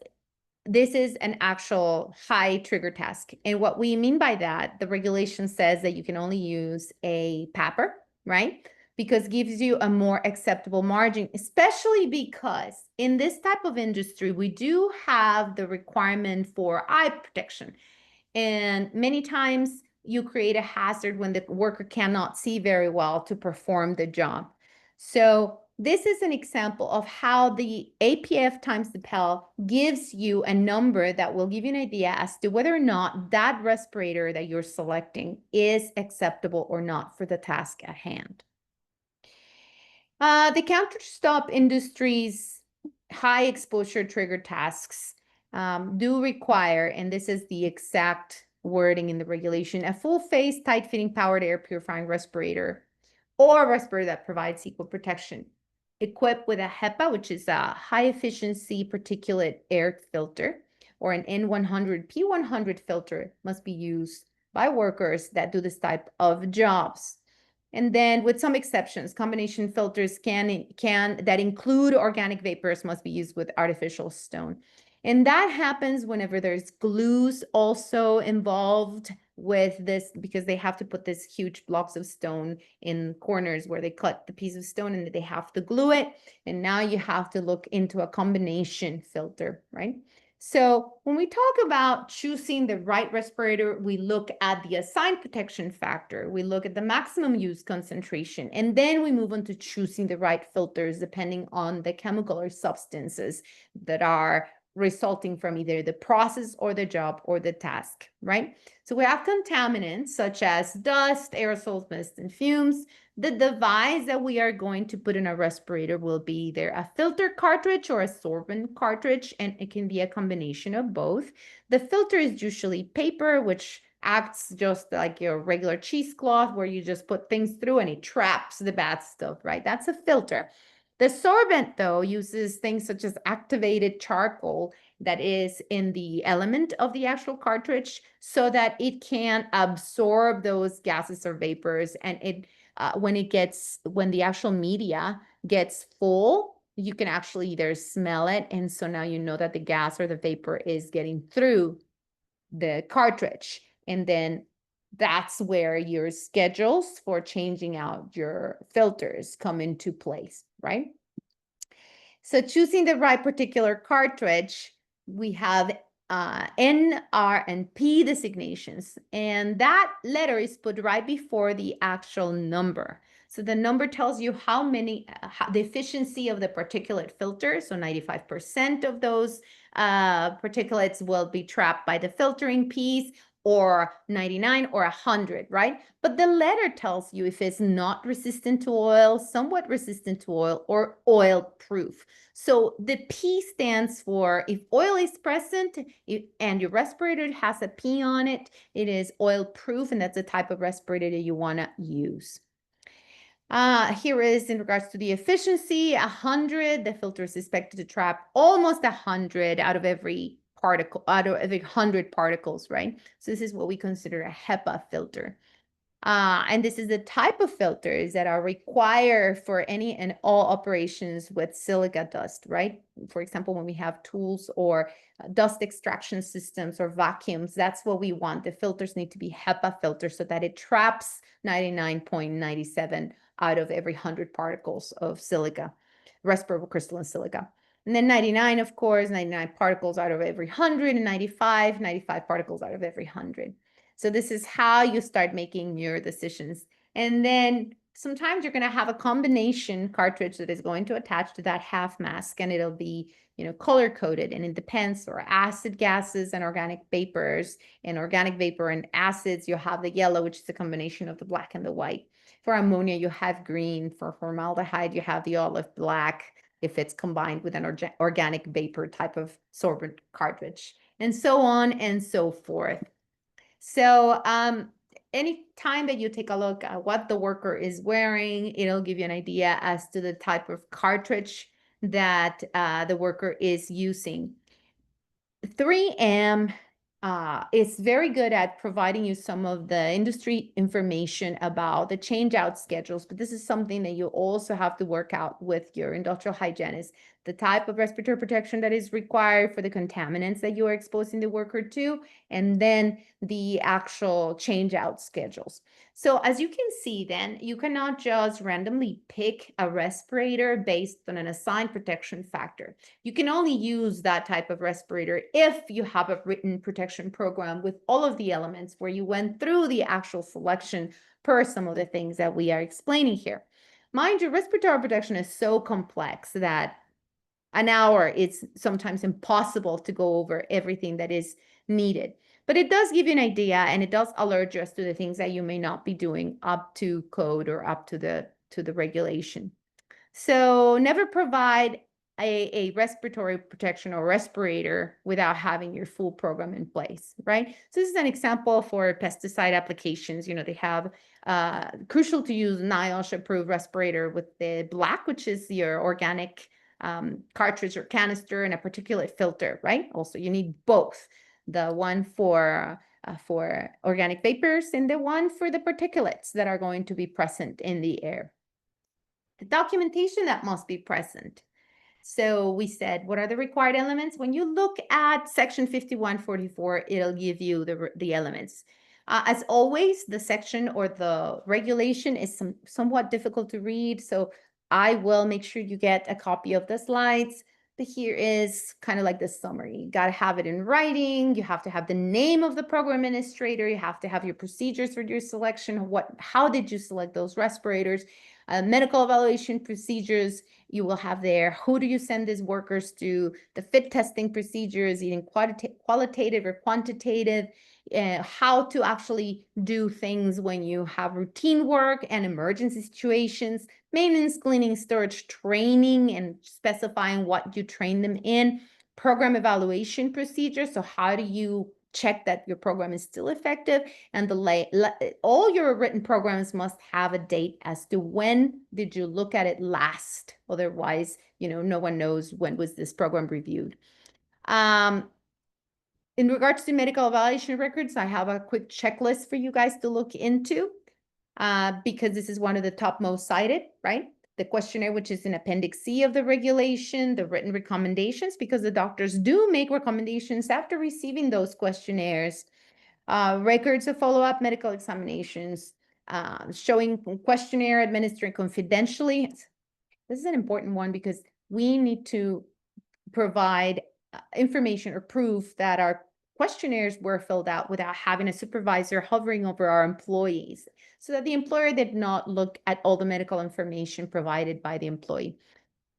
S1: this is an actual high trigger task. And what we mean by that, the regulation says that you can only use a PAPR, right? Because it gives you a more acceptable margin, especially because in this type of industry, we do have the requirement for eye protection. And many times you create a hazard when the worker cannot see very well to perform the job. So this is an example of how the APF times the PEL gives you a number that will give you an idea as to whether or not that respirator that you're selecting is acceptable or not for the task at hand. The counterstop industry's high exposure trigger tasks do require, and this is the exact wording in the regulation, a full face, tight fitting powered air purifying respirator or a respirator that provides equal protection, equipped with a HEPA, which is a high efficiency particulate air filter, or an N100 P100 filter must be used by workers that do this type of jobs. And then with some exceptions, combination filters that include organic vapors must be used with artificial stone. And that happens whenever there's glues also involved with this, because they have to put this huge blocks of stone in corners where they cut the piece of stone and they have to glue it. And now you have to look into a combination filter, right? So when we talk about choosing the right respirator, we look at the assigned protection factor, we look at the maximum use concentration, and then we move on to choosing the right filters depending on the chemical or substances that are resulting from either the process or the job or the task, right? So we have contaminants such as dust, aerosols, mist, and fumes. The device that we are going to put in a respirator will be either a filter cartridge or a sorbent cartridge, and it can be a combination of both. The filter is usually paper, which acts just like your regular cheesecloth where you just put things through and it traps the bad stuff, right? That's a filter. The sorbent, though, uses things such as activated charcoal that is in the element of the actual cartridge so that it can absorb those gases or vapors, and it when the actual media gets full, you can actually either smell it, and so now you know that the gas or the vapor is getting through the cartridge. And then that's where your schedules for changing out your filters come into place, right? So choosing the right particular cartridge, we have N, R, and P designations, and that letter is put right before the actual number. So the number tells you how many, the efficiency of the particulate filter. So 95% of those particulates will be trapped by the filtering piece, or 99 or 100, right? But the letter tells you if it's not resistant to oil, somewhat resistant to oil, or oil proof. So the P stands for if oil is present and your respirator has a P on it, it is oil proof, and that's the type of respirator that you want to use. Here is in regards to the efficiency, 100, the filter is expected to trap almost 100 out of every particle, out of every 100 particles, right? So this is what we consider a HEPA filter. And this is the type of filters that are required for any and all operations with silica dust, right? For example, when we have tools or dust extraction systems or vacuums, that's what we want. The filters need to be HEPA filters so that it traps 99.97 out of every 100 particles of silica, respirable crystalline silica. And then 99, of course, 99 particles out of every 100, and 95 particles out of every 100. So this is how you start making your decisions. And then sometimes you're going to have a combination cartridge that is going to attach to that half mask, and it'll be, color coded, and it depends, or acid gases and organic vapors, and organic vapor and acids, you'll have the yellow, which is a combination of the black and the white. For ammonia, you have green. For formaldehyde, you have the olive black if it's combined with an organic vapor type of sorbent cartridge, and so on and so forth. So any time that you take a look at what the worker is wearing, it'll give you an idea as to the type of cartridge that the worker is using. 3M is very good at providing you some of the industry information about the change out schedules, but this is something that you also have to work out with your industrial hygienist, the type of respiratory protection that is required for the contaminants that you are exposing the worker to, and then the actual change out schedules. So as you can see, then you cannot just randomly pick a respirator based on an assigned protection factor. You can only use that type of respirator if you have a written protection program with all of the elements where you went through the actual selection per some of the things that we are explaining here. Mind you, respiratory protection is so complex that an hour is sometimes impossible to go over everything that is needed. But it does give you an idea, and it does alert you as to the things that you may not be doing up to code or up to the regulation. So never provide a respiratory protection or respirator without having your full program in place, right? So this is an example for pesticide applications. They have crucial to use NIOSH approved respirator with the black, which is your organic cartridge or canister, and a particulate filter, right? Also, you need both, the one for organic vapors and the one for the particulates that are going to be present in the air. The documentation that must be present. So we said, what are the required elements? When you look at section 5144, it'll give you the elements. As always, the section or the regulation is somewhat difficult to read, so I will make sure you get a copy of the slides. But here is kind of like the summary. You got to have it in writing. You have to have the name of the program administrator. You have to have your procedures for your selection. How did you select those respirators? Medical evaluation procedures you will have there. Who do you send these workers to? The fit testing procedures, either qualitative or quantitative. How to actually do things when you have routine work and emergency situations, maintenance, cleaning, storage, training, and specifying what you train them in. Program evaluation procedures. So how do you check that your program is still effective? And all your written programs must have a date as to when did you look at it last. Otherwise, no one knows when was this program reviewed. In regards to medical evaluation records, I have a quick checklist for you guys to look into because this is one of the top most cited, right? the questionnaire, which is in Appendix C of the regulation, the written recommendations, because the doctors do make recommendations after receiving those questionnaires, records of follow-up medical examinations, showing questionnaire administered confidentially. This is an important one because we need to provide information or proof that our questionnaires were filled out without having a supervisor hovering over our employees, so that the employer did not look at all the medical information provided by the employee,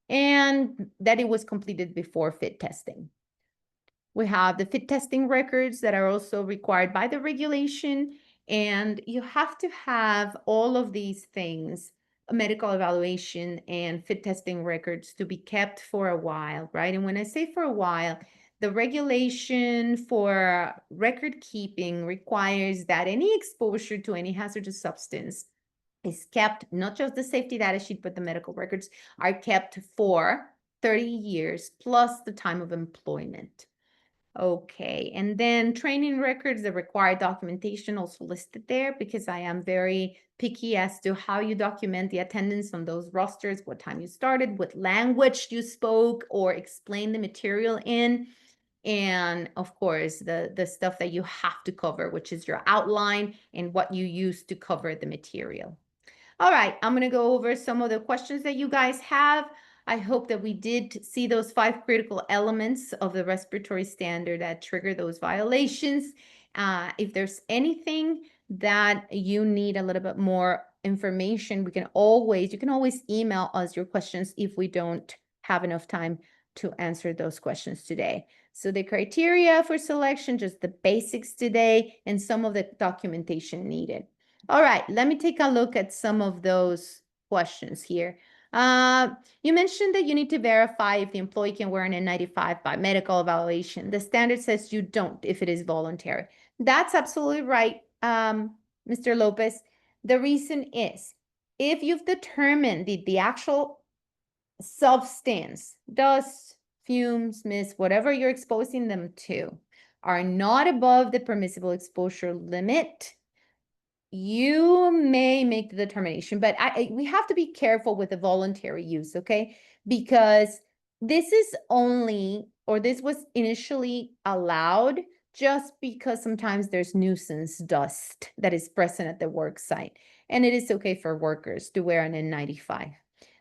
S1: and that it was completed before fit testing. We have the fit testing records that are also required by the regulation, and you have to have all of these things, a medical evaluation and fit testing records, to be kept for a while, right? And when I say for a while, the regulation for record keeping requires that any exposure to any hazardous substance is kept, not just the safety data sheet, but the medical records are kept for 30 years plus the time of employment. Okay, and then training records, the required documentation also listed there, because I am very picky as to how you document the attendance on those rosters, what time you started, what language you spoke or explained the material in, and of course the stuff that you have to cover, which is your outline and what you use to cover the material. All right, I'm going to go over some of the questions that you guys have. I hope that we did see those 5 critical elements of the respiratory standard that trigger those violations. If there's anything that you need a little bit more information, you can always email us your questions if we don't have enough time to answer those questions today. So the criteria for selection, just the basics today, and some of the documentation needed. All right, let me take a look at some of those questions here. You mentioned that you need to verify if the employee can wear an N95 by medical evaluation. The standard says you don't if it is voluntary. That's absolutely right, Mr. Lopez. The reason is, if you've determined the actual substance, dust, fumes, mist, whatever you're exposing them to, are not above the permissible exposure limit, you may make the determination, but we have to be careful with the voluntary use, okay? Because this is only, or this was initially allowed just because sometimes there's nuisance dust that is present at the work site, and it is okay for workers to wear an N95.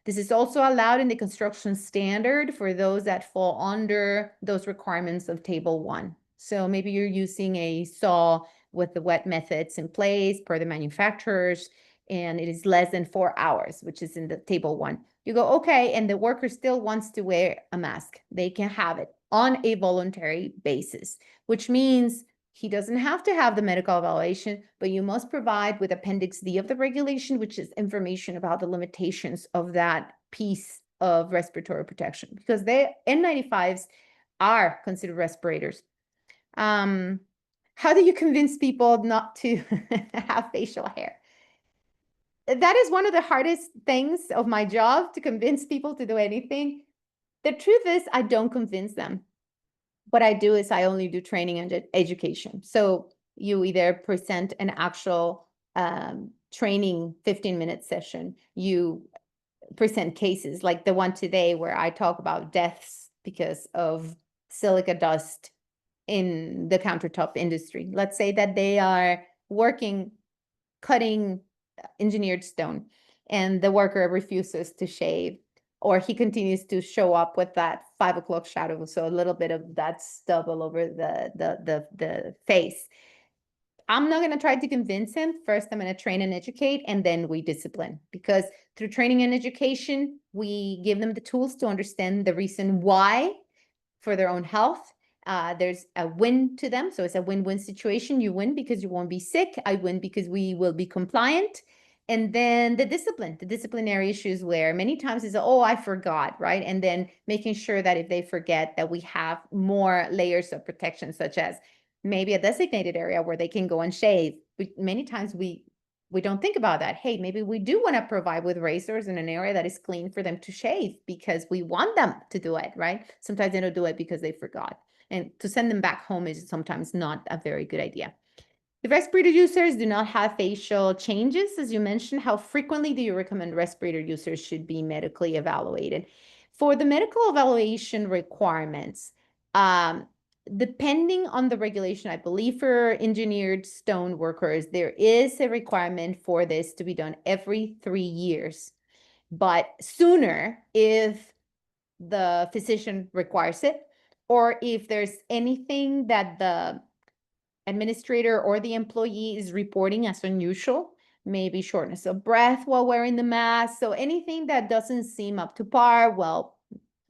S1: This is also allowed in the construction standard for those that fall under those requirements of Table 1. So maybe you're using a saw with the wet methods in place per the manufacturers, and it is less than 4 hours, which is in the Table 1. You go, okay, and the worker still wants to wear a mask. They can have it on a voluntary basis, which means he doesn't have to have the medical evaluation, but you must provide with Appendix D of the regulation, which is information about the limitations of that piece of respiratory protection, because N95s are considered respirators. How do you convince people not to have facial hair? That is one of the hardest things of my job, to convince people to do anything. The truth is, I don't convince them. What I do is I only do training and education. So you either present an actual training 15-minute session, you present cases like the one today where I talk about deaths because of silica dust in the countertop industry. Let's say that they are cutting engineered stone, and the worker refuses to shave, or he continues to show up with that 5 o'clock shadow, so a little bit of that stub all over the face. I'm not going to try to convince him. First, I'm going to train and educate, and then we discipline, because through training and education, we give them the tools to understand the reason why for their own health. There's a win to them. So it's a win-win situation. You win because you won't be sick. I win because we will be compliant. And then the disciplinary issues, where many times is, oh, I forgot, right? And then making sure that if they forget, that we have more layers of protection, such as maybe a designated area where they can go and shave. Many times we don't think about that. Hey, maybe we do want to provide with razors in an area that is clean for them to shave, because we want them to do it, right? Sometimes they don't do it because they forgot. And to send them back home is sometimes not a very good idea. The respirator users do not have facial changes. As you mentioned, how frequently do you recommend respirator users should be medically evaluated? For the medical evaluation requirements, depending on the regulation, I believe for engineered stone workers, there is a requirement for this to be done every 3 years, but sooner if the physician requires it, or if there's anything that the administrator or the employee is reporting as unusual, maybe shortness of breath while wearing the mask. So anything that doesn't seem up to par, well,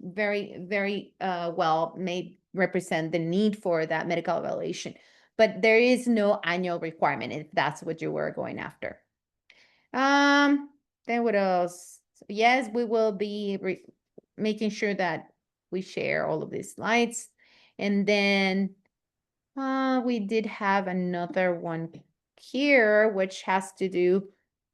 S1: very well may represent the need for that medical evaluation. But there is no annual requirement if that's what you were going after. Then what else? So yes, we will be making sure that we share all of these slides. And then we did have another one here, which has to do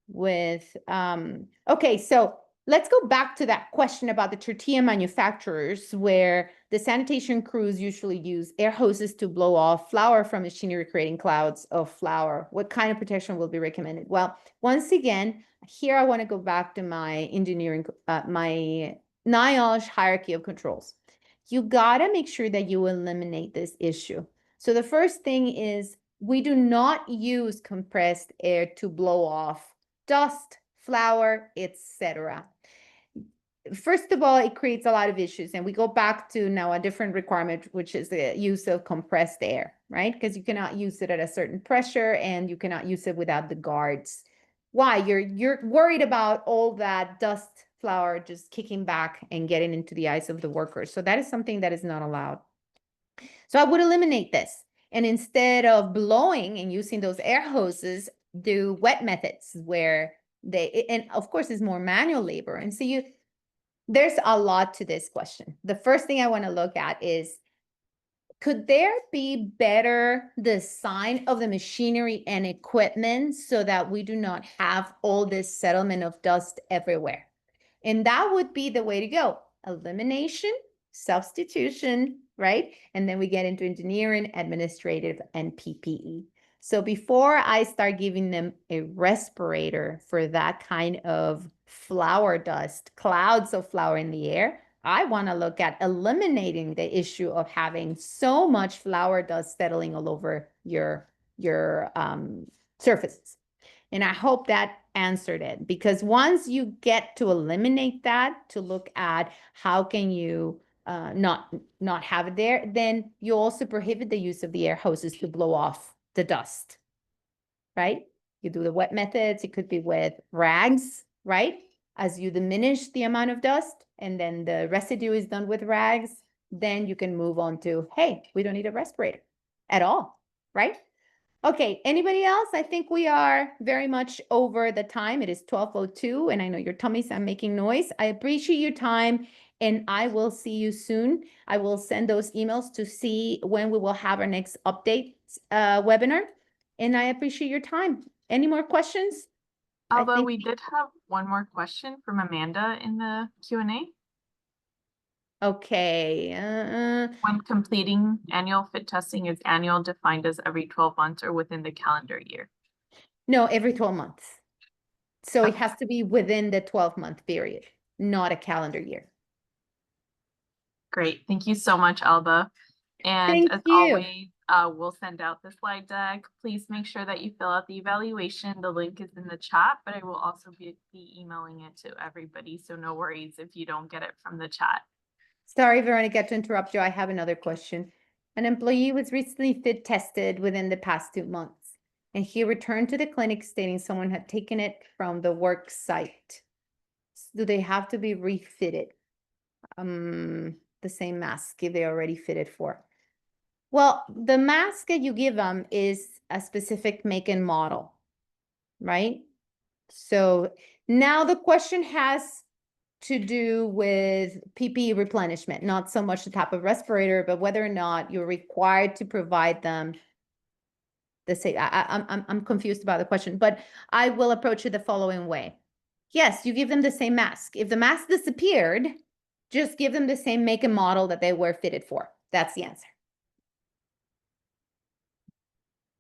S1: with, okay, so let's go back to that question about the tortilla manufacturers, where the sanitation crews usually use air hoses to blow off flour from machinery, creating clouds of flour. What kind of protection will be recommended? Well, once again, here I want to go back to my engineering, my NIOSH hierarchy of controls. You gotta make sure that you eliminate this issue. So the first thing is we do not use compressed air to blow off dust, flour, etc. First of all, it creates a lot of issues, and we go back to now a different requirement, which is the use of compressed air, right? Because you cannot use it at a certain pressure, and you cannot use it without the guards. Why? You're worried about all that dust, flour just kicking back and getting into the eyes of the workers. So that is something that is not allowed. So I would eliminate this. And instead of blowing and using those air hoses, do wet methods where and of course it's more manual labor. And so there's a lot to this question. The first thing I want to look at is, could there be better design of the machinery and equipment so that we do not have all this settlement of dust everywhere? And that would be the way to go. Elimination, substitution, right? And then we get into engineering, administrative, and PPE. So before I start giving them a respirator for that kind of flour dust, clouds of flour in the air, I want to look at eliminating the issue of having so much flour dust settling all over your surfaces. And I hope that answered it, because once you get to eliminate that, to look at how can you not have it there, then you also prohibit the use of the air hoses to blow off the dust, right? You do the wet methods. It could be with rags, right? As you diminish the amount of dust and then the residue is done with rags, then you can move on to, hey, we don't need a respirator at all, right? Okay, anybody else? I think we are very much over the time. It is 12:02, and I know your tummies are making noise. I appreciate your time, and I will see you soon. I will send those emails to see when we will have our next update webinar, and I appreciate your time. Any more questions?
S2: Although we did have one more question from Amanda in the Q&A.
S1: Okay.
S2: When completing annual fit testing, is annual defined as every 12 months or within the calendar year?
S1: No, every 12 months. So it has to be within the 12-month period, not a calendar year.
S2: Great. Thank you so much, Alba. And as always, we'll send out the slide deck. Please make sure that you fill out the evaluation. The link is in the chat, but I will also be emailing it to everybody. So no worries if you don't get it from the chat.
S1: Sorry, Veronica, to interrupt you. I have another question. An employee was recently fit tested within the past 2 months, and he returned to the clinic stating someone had taken it from the work site. Do they have to be refitted? The same mask if they already fitted for? Well, the mask that you give them is a specific make and model, right? So now the question has to do with PPE replenishment, not so much the type of respirator, but whether or not you're required to provide them the same. I'm confused about the question, but I will approach it the following way. Yes, you give them the same mask. If the mask disappeared, just give them the same make and model that they were fitted for. That's the answer.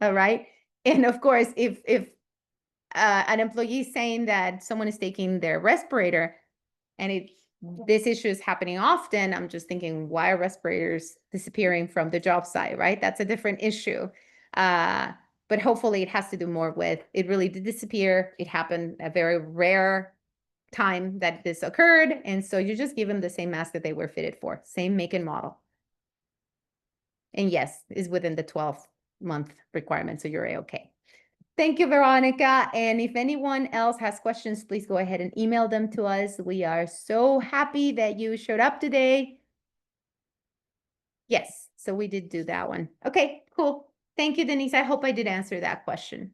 S1: All right. And of course, if an employee is saying that someone is taking their respirator and this issue is happening often, I'm just thinking, why are respirators disappearing from the job site, right? That's a different issue. But hopefully it has to do more with, it really did disappear. It happened a very rare time that this occurred. And so you just give them the same mask that they were fitted for, same make and model. And yes, is within the 12-month requirement, so you're okay. Thank you, Veronica. And if anyone else has questions, please go ahead and email them to us. We are so happy that you showed up today. Yes, so we did do that one. Okay, cool. Thank you, Denise. I hope I did answer that question.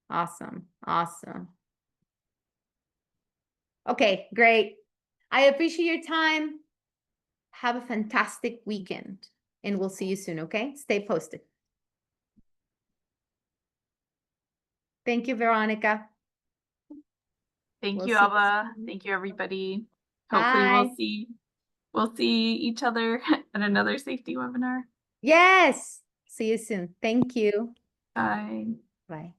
S1: Awesome, awesome. Okay, great. I appreciate your time. Have a fantastic weekend, and we'll see you soon, okay? Stay posted. Thank you, Veronica.
S2: Thank
S1: We'll
S2: you,
S1: see you
S2: Alba.
S1: soon.
S2: Thank you, everybody. Hopefully
S1: Bye.
S2: we'll see each other at another safety webinar.
S1: Yes. See you soon. Thank you.
S2: Bye.
S1: Bye.